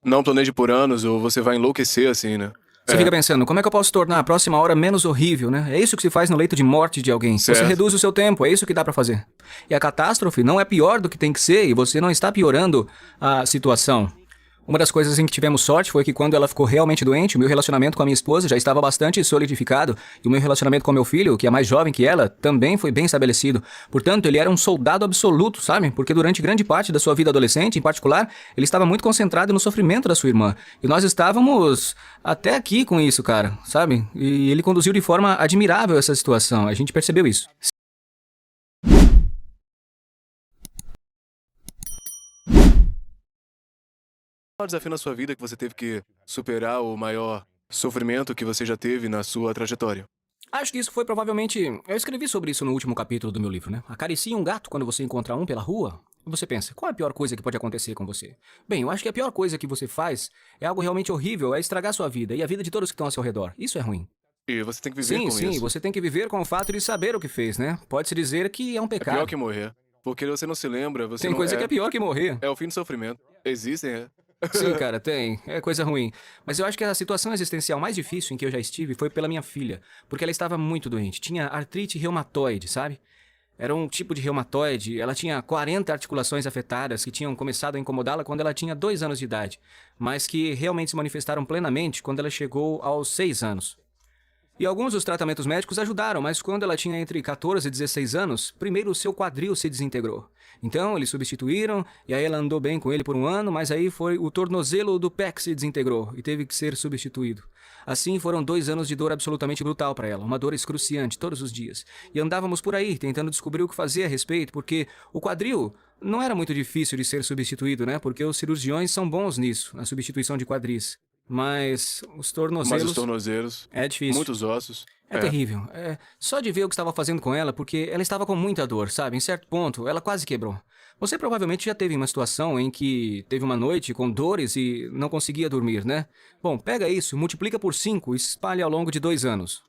Não planeje por anos ou você vai enlouquecer assim, né? Você fica pensando, como é que eu posso tornar a próxima hora menos horrível, né? É isso que se faz no leito de morte de alguém. Você Certo. reduz o seu tempo, é isso que dá pra fazer. E a catástrofe não é pior do que tem que ser e você não está piorando a situação. Uma das coisas em que tivemos sorte foi que quando ela ficou realmente doente, o meu relacionamento com a minha esposa já estava bastante solidificado e o meu relacionamento com meu filho, que é mais jovem que ela, também foi bem estabelecido. Portanto, ele era um soldado absoluto, sabe? Porque durante grande parte da sua vida adolescente, em particular, ele estava muito concentrado no sofrimento da sua irmã. E nós estávamos até aqui com isso, cara, sabe? E ele conduziu de forma admirável essa situação. A gente percebeu isso. Qual desafio na sua vida que você teve que superar, o maior sofrimento que você já teve na sua trajetória? Acho que isso foi provavelmente. Eu escrevi sobre isso no último capítulo do meu livro, né? Acaricie um gato quando você encontra um pela rua. E você pensa, qual é a pior coisa que pode acontecer com você? Bem, eu acho que a pior coisa que você faz é algo realmente horrível, é estragar sua vida e a vida de todos que estão ao seu redor. Isso é ruim. E você tem que viver Sim, com sim, isso. você tem que viver com o fato de saber o que fez, né? Pode-se dizer que é um É pior pecado. que morrer. Porque você não se lembra, você Tem não coisa que é pior que morrer. É o fim do sofrimento. Existem, é. Sim, cara, tem. É coisa ruim. Mas eu acho que a situação existencial mais difícil em que eu já estive foi pela minha filha, porque ela estava muito doente. Tinha artrite reumatoide, sabe? Era um tipo de reumatoide. Ela tinha 40 articulações afetadas que tinham começado a incomodá-la quando ela tinha 2 anos de idade, mas que realmente se manifestaram plenamente quando ela chegou aos 6 anos. E alguns dos tratamentos médicos ajudaram, mas quando ela tinha entre 14 e 16 anos, primeiro o seu quadril se desintegrou. Então eles substituíram, e aí ela andou bem com ele por um ano, mas aí foi o tornozelo do pé que se desintegrou e teve que ser substituído. Assim foram 2 anos de dor absolutamente brutal para ela, uma dor excruciante todos os dias. E andávamos por aí tentando descobrir o que fazer a respeito, porque o quadril não era muito difícil de ser substituído, né? Porque os cirurgiões são bons nisso, na substituição de quadris. Mas os Mas os tornozelos tornozelos, é difícil. muitos ossos. É terrível. É só de ver o que estava fazendo com ela, porque ela estava com muita dor, sabe? Em certo ponto, ela quase quebrou. Você provavelmente já teve uma situação em que teve uma noite com dores e não conseguia dormir, né? Bom, pega isso, multiplica por 5 e espalha ao longo de 2 anos.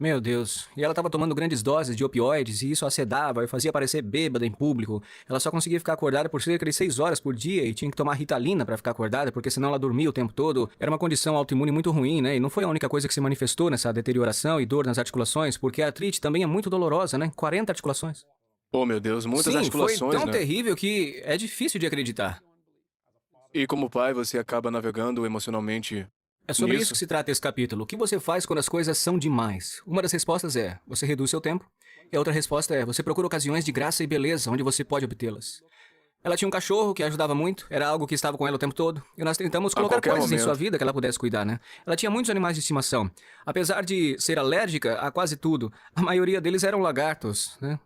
Meu Deus. E ela estava tomando grandes doses de opioides e isso a sedava e fazia parecer bêbada em público. Ela só conseguia ficar acordada por cerca de 6 horas por dia e tinha que tomar Ritalina para ficar acordada, porque senão ela dormia o tempo todo. Era uma condição autoimune muito ruim, né? E não foi a única coisa que se manifestou nessa deterioração e dor nas articulações, porque a artrite também é muito dolorosa, né? 40 articulações. Oh, meu Deus, muitas Sim, articulações, foi tão né? terrível que é difícil de acreditar. E como pai, você acaba navegando emocionalmente É sobre isso nisso? que se trata esse capítulo. O que você faz quando as coisas são demais? Uma das respostas é: você reduz seu tempo. E a outra resposta é: você procura ocasiões de graça e beleza onde você pode obtê-las. Ela tinha um cachorro que ajudava muito, era algo que estava com ela o tempo todo, e nós tentamos colocar qualquer coisas em momento. sua vida que ela pudesse cuidar, né? Ela tinha muitos animais de estimação. Apesar de ser alérgica a quase tudo, a maioria deles eram lagartos, né?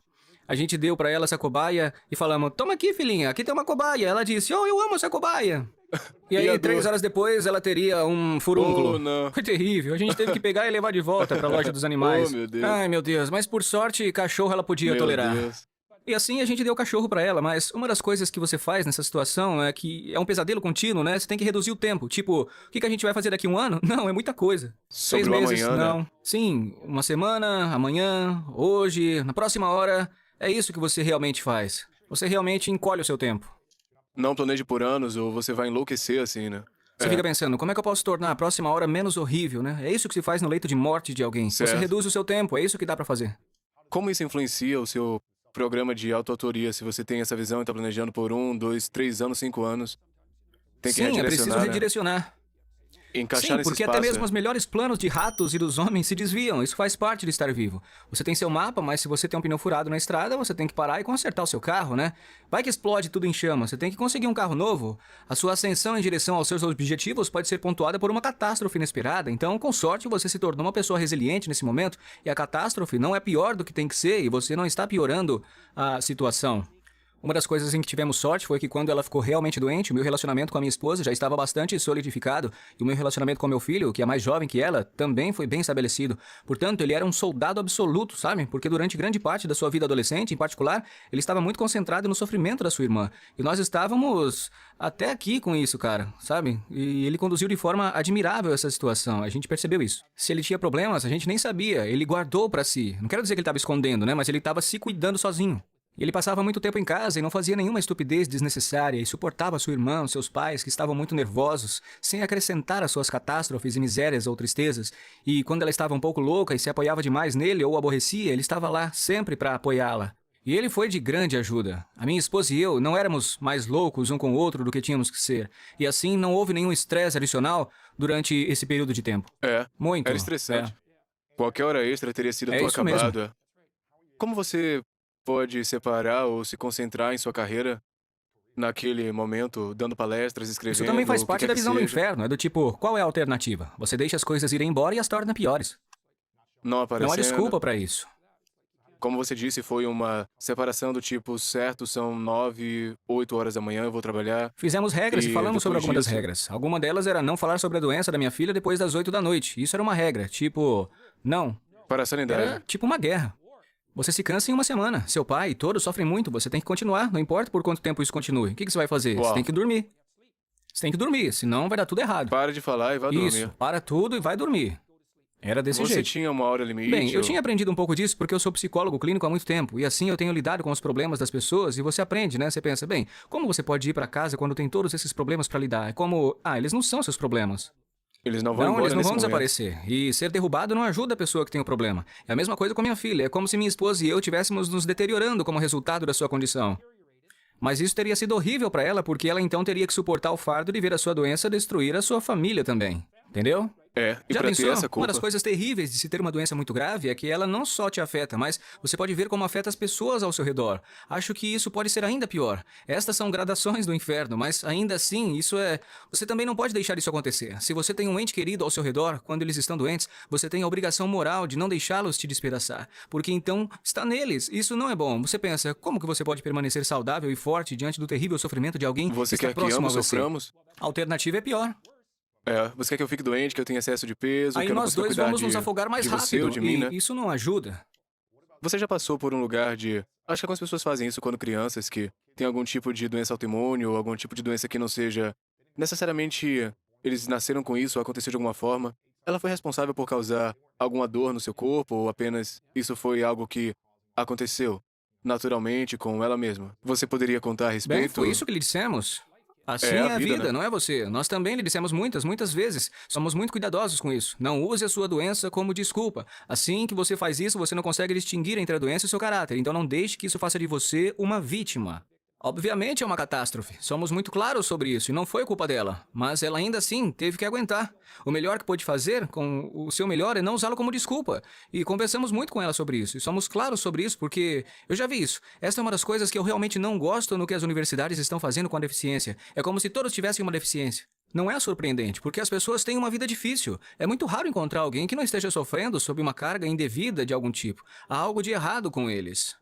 A gente deu pra ela essa cobaia e falamos: toma aqui, filhinha, aqui tem uma cobaia. Ela disse: oh, eu amo essa cobaia. E aí, a 3 dor? horas depois, ela teria um furúnculo. Oh, não. Foi terrível. A gente teve que pegar e levar de volta pra loja dos animais. Oh, meu Deus. Ai, meu Deus. Mas por sorte, cachorro ela podia Meu tolerar. Deus. E assim a gente deu o cachorro pra ela, mas uma das coisas que você faz nessa situação é que é um pesadelo contínuo, né? Você tem que reduzir o tempo. Tipo, o que a gente vai fazer daqui a um ano? Não, é muita coisa. Sobre 6 o meses, amanhã, né? não. Sim, uma semana, amanhã, hoje, na próxima hora. É isso que você realmente faz. Você realmente encolhe o seu tempo. Não planeje por anos ou você vai enlouquecer assim, né? Você fica pensando, como é que eu posso tornar a próxima hora menos horrível, né? É isso que se faz no leito de morte de alguém. Você Certo. reduz o seu tempo, é isso que dá pra fazer. Como isso influencia o seu programa de autoautoria? Se você tem essa visão e está planejando por 1, 2, 3 anos, 5 anos, tem que Sim, é preciso redirecionar, né? redirecionar. Encaixar Sim, nesse porque espaço. até mesmo os melhores planos de ratos e dos homens se desviam. Isso faz parte de estar vivo. Você tem seu mapa, mas se você tem um pneu furado na estrada, você tem que parar e consertar o seu carro, né? Vai que explode tudo em chamas. Você tem que conseguir um carro novo. A sua ascensão em direção aos seus objetivos pode ser pontuada por uma catástrofe inesperada. Então, com sorte, você se tornou uma pessoa resiliente nesse momento. E a catástrofe não é pior do que tem que ser e você não está piorando a situação. Uma das coisas em que tivemos sorte foi que quando ela ficou realmente doente, o meu relacionamento com a minha esposa já estava bastante solidificado e o meu relacionamento com meu filho, que é mais jovem que ela, também foi bem estabelecido. Portanto, ele era um soldado absoluto, sabe? Porque durante grande parte da sua vida adolescente, em particular, ele estava muito concentrado no sofrimento da sua irmã. E nós estávamos até aqui com isso, cara, sabe? E ele conduziu de forma admirável essa situação. A gente percebeu isso. Se ele tinha problemas, a gente nem sabia. Ele guardou pra si. Não quero dizer que ele estava escondendo, né? Mas ele estava se cuidando sozinho. E ele passava muito tempo em casa e não fazia nenhuma estupidez desnecessária e suportava sua irmã, seus pais, que estavam muito nervosos, sem acrescentar as suas catástrofes e misérias ou tristezas. E quando ela estava um pouco louca e se apoiava demais nele ou o aborrecia, ele estava lá sempre para apoiá-la. E ele foi de grande ajuda. A minha esposa e eu não éramos mais loucos um com o outro do que tínhamos que ser. E assim não houve nenhum estresse adicional durante esse período de tempo. Muito. Era estressante. Qualquer hora extra teria sido É tão isso mesmo. acabada. Como você pode separar ou se concentrar em sua carreira naquele momento, dando palestras, Isso escrevendo, também faz o que parte quer da que visão do seja, inferno. É do tipo, qual é a alternativa? Você deixa as coisas irem embora e as torna piores. não Não há aparecendo? desculpa para isso. Como você disse, foi uma separação do tipo, certo, são 9, 8 horas da manhã, eu vou trabalhar. Fizemos regras e E falamos sobre depois algumas das disso- regras. Alguma delas era não falar sobre a doença da minha filha depois das 8 da noite. Isso era uma regra. Tipo, não. Para a sanidade. Era tipo uma guerra. Você se cansa em uma semana. Seu pai e todos sofrem muito. Você tem que continuar. Não importa por quanto tempo isso continue. O que você vai fazer? Você Uau. tem que dormir. Você tem que dormir, senão vai dar tudo errado. Para de falar e vá Isso, dormir. para tudo e vai dormir. Era desse Você jeito. tinha uma hora limite? Bem, eu ou- tinha aprendido um pouco disso porque eu sou psicólogo clínico há muito tempo. E assim eu tenho lidado com os problemas das pessoas e você aprende, né? Você pensa, bem, como você pode ir para casa quando tem todos esses problemas para lidar? É como, eles não são seus problemas. Eles não vão Não, embora eles não nesse vão momento. desaparecer. E ser derrubado não ajuda a pessoa que tem o problema. É a mesma coisa com minha filha. É como se minha esposa e eu estivéssemos nos deteriorando como resultado da sua condição. Mas isso teria sido horrível para ela, porque ela então teria que suportar o fardo de ver a sua doença destruir a sua família também. Entendeu? E Já para pensou? ter essa Uma culpa, das coisas terríveis de se ter uma doença muito grave é que ela não só te afeta, mas você pode ver como afeta as pessoas ao seu redor. Acho que isso pode ser ainda pior. Estas são gradações do inferno, mas ainda assim, isso é... Você também não pode deixar isso acontecer. Se você tem um ente querido ao seu redor, quando eles estão doentes, você tem a obrigação moral de não deixá-los te despedaçar. Porque então, está neles. Isso não é bom. Você pensa, como que você pode permanecer saudável e forte diante do terrível sofrimento de alguém você que está quer que próximo a ambos você? soframos? A alternativa é pior. Você quer que eu fique doente, que eu tenha excesso de peso, Aí que eu não nós consiga dois cuidar vamos nos afogar mais de você ou rápido, de mim, e né? isso não ajuda. Você já passou por um lugar de... Acho que algumas pessoas fazem isso quando crianças, que tem algum tipo de doença autoimune ou algum tipo de doença que não seja necessariamente eles nasceram com isso ou aconteceu de alguma forma. Ela foi responsável por causar alguma dor no seu corpo ou apenas isso foi algo que aconteceu naturalmente com ela mesma? Você poderia contar a Bem, respeito? foi isso que lhe dissemos. Assim É é a a vida, vida, né? não é você. Nós também lhe dissemos muitas vezes. Somos muito cuidadosos com isso. Não use a sua doença como desculpa. Assim que você faz isso, você não consegue distinguir entre a doença e o seu caráter. Então não deixe que isso faça de você uma vítima. Obviamente é uma catástrofe. Somos muito claros sobre isso e não foi culpa dela. Mas ela ainda assim teve que aguentar. O melhor que pôde fazer com o seu melhor é não usá-lo como desculpa. E conversamos muito com ela sobre isso. E somos claros sobre isso porque eu já vi isso. Esta é uma das coisas que eu realmente não gosto no que as universidades estão fazendo com a deficiência. É como se todos tivessem uma deficiência. Não é surpreendente, porque as pessoas têm uma vida difícil. É muito raro encontrar alguém que não esteja sofrendo sob uma carga indevida de algum tipo. Há algo de errado com eles.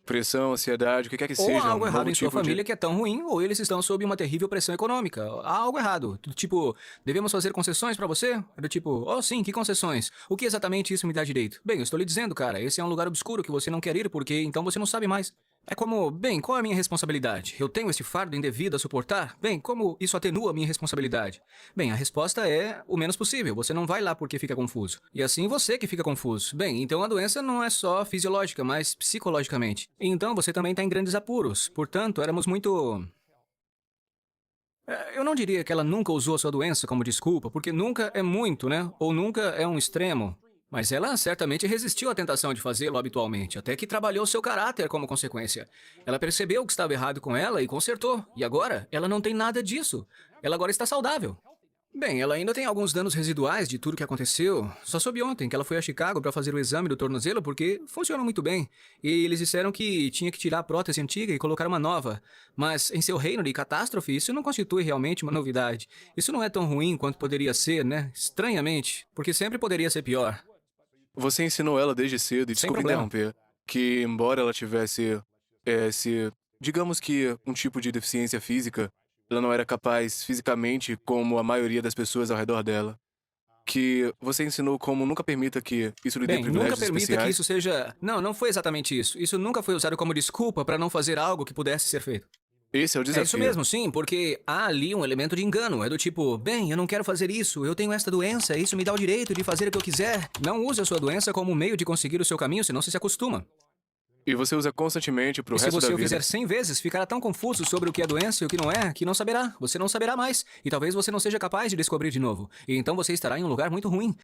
Pressão, ansiedade, o que quer que Ou seja. há algo um errado novo em sua tipo de- família que é tão ruim, ou eles estão sob uma terrível pressão econômica. Há algo errado. Do tipo, devemos fazer concessões pra você? É do tipo, oh sim, que concessões? O que exatamente isso me dá direito? Bem, eu estou lhe dizendo, cara, esse é um lugar obscuro que você não quer ir porque então você não sabe mais. É como, bem, qual é a minha responsabilidade? Eu tenho esse fardo indevido a suportar? Bem, como isso atenua a minha responsabilidade? Bem, a resposta é o menos possível. Você não vai lá porque fica confuso. E assim você que fica confuso. Bem, então a doença não é só fisiológica, mas psicologicamente. Então você também está em grandes apuros. Portanto, éramos muito... Eu não diria que ela nunca usou a sua doença como desculpa, porque nunca é muito, né? Ou nunca é um extremo. Mas ela certamente resistiu à tentação de fazê-lo habitualmente, até que trabalhou seu caráter como consequência. Ela percebeu o que estava errado com ela e consertou. E agora, ela não tem nada disso. Ela agora está saudável. Bem, ela ainda tem alguns danos residuais de tudo que aconteceu. Só soube ontem que ela foi a Chicago para fazer o exame do tornozelo porque funcionou muito bem. E eles disseram que tinha que tirar a prótese antiga e colocar uma nova. Mas em seu reino de catástrofe, isso não constitui realmente uma novidade. Isso não é tão ruim quanto poderia ser, né? Estranhamente, porque sempre poderia ser pior. Você ensinou ela desde cedo, e Sem desculpe problema. interromper, que embora ela tivesse digamos que um tipo de deficiência física, ela não era capaz fisicamente como a maioria das pessoas ao redor dela. Que você ensinou como nunca permita que isso lhe dê Bem, nunca privilégios permita que especiais. isso seja... Não foi exatamente isso. Isso nunca foi usado como desculpa para não fazer algo que pudesse ser feito. Esse é o desafio. É isso mesmo, sim, porque há ali um elemento de engano. É do tipo, bem, eu não quero fazer isso, eu tenho esta doença, isso me dá o direito de fazer o que eu quiser. Não use a sua doença como um meio de conseguir o seu caminho, senão você se acostuma. E você usa constantemente pro E se resto você da o vida. fizer 100 vezes, ficará tão confuso sobre o que é doença e o que não é, que não saberá. Você não saberá mais. E talvez você não seja capaz de descobrir de novo. E então você estará em um lugar muito ruim.